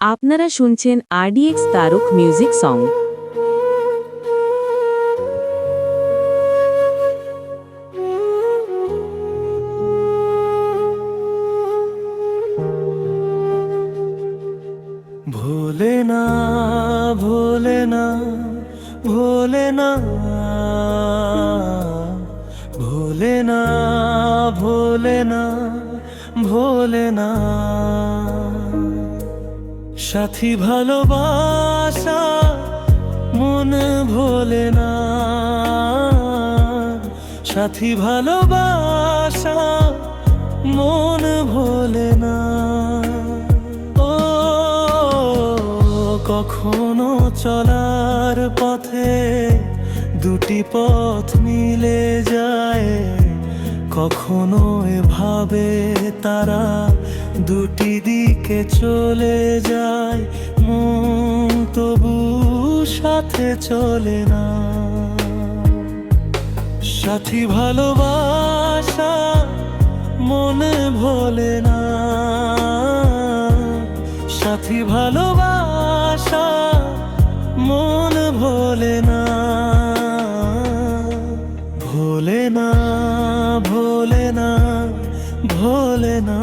আপনারা শুনছেন RDX Tarak music song. ভোলে না ভোলে না ভোলে না ভোলে না ভোলে না ভোলে না সাথী ভালোবাসা মন ভোলে না, সাথী ভালোবাসা মন ভোলে না। ও কখনো চলার পথে দুটি পথ মিলে যায়, কখনো এভাবে তারা দুটি দিকে চলে যায়, মন তবু সাথে চলে না। সাথী ভালোবাসা মনে ভোলে না, সাথী ভালোবাসা মন ভোলে না। ভোলে না ভোলে না ভোলে না।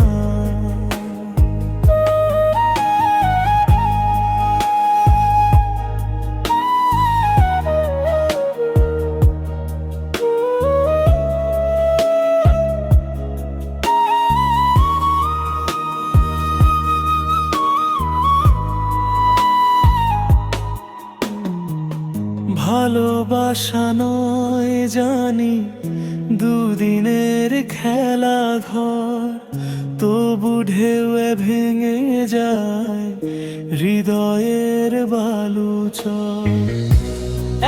ভালোবাসা নয় জানি দুদিনের খেলা ঘর, তবু ঢেউয়ে ভেঙে যায় হৃদয়ের বালুচর।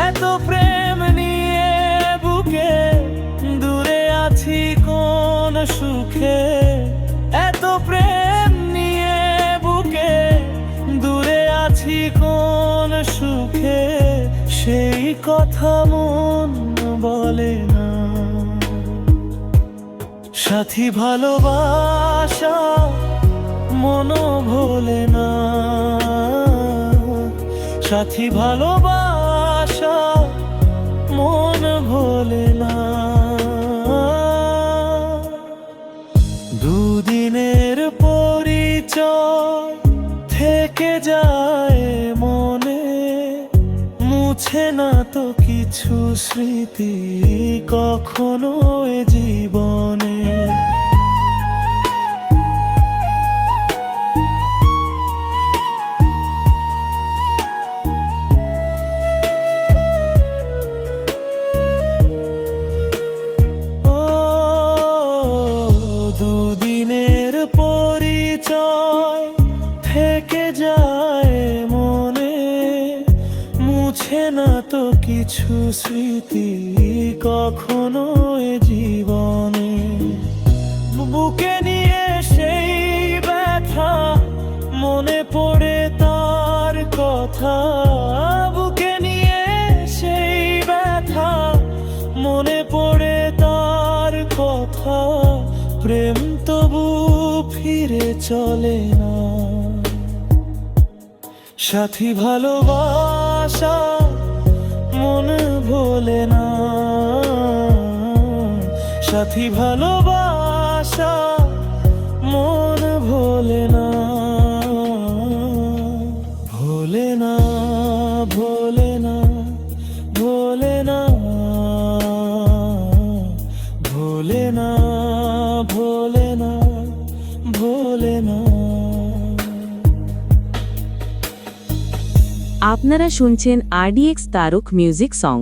এত প্রেম নিয়ে বুকে দূরে আছি কোন সুখে, এত প্রেম নিয়ে বুকে দূরে আছি কোন সুখে, সেই কথা মন বলে না। সাথী ভালোবাসা মন ভোলে না, সাথী ভালোবাসা মন ভোলে না। দুদিনের পরিচয় থেকে যায় মনে, মুছে না তো কিছু স্মৃতি কখনো এ জীবনে। ও দুদিনের পরিচয় থেকে যায় মনে, মুছে না তো কিছু স্মৃতি কখনো এ জীবনে। বুকে নিয়ে সেই ব্যথা মনে পড়ে তার কথা, বুকে নিয়ে সেই ব্যথা মনে পড়ে তার কথা, প্রেম তবু ফিরে চলে না। সাথী ভালোবাসা মন ভোলে না, সাথী ভালোবাসা মন ভোলে না। ভোলে না ভোলে না ভোলে না ভোলে না ভোলে না ভোলে না। আপনারা শুনছেন RDX তারক মিউজিক সং।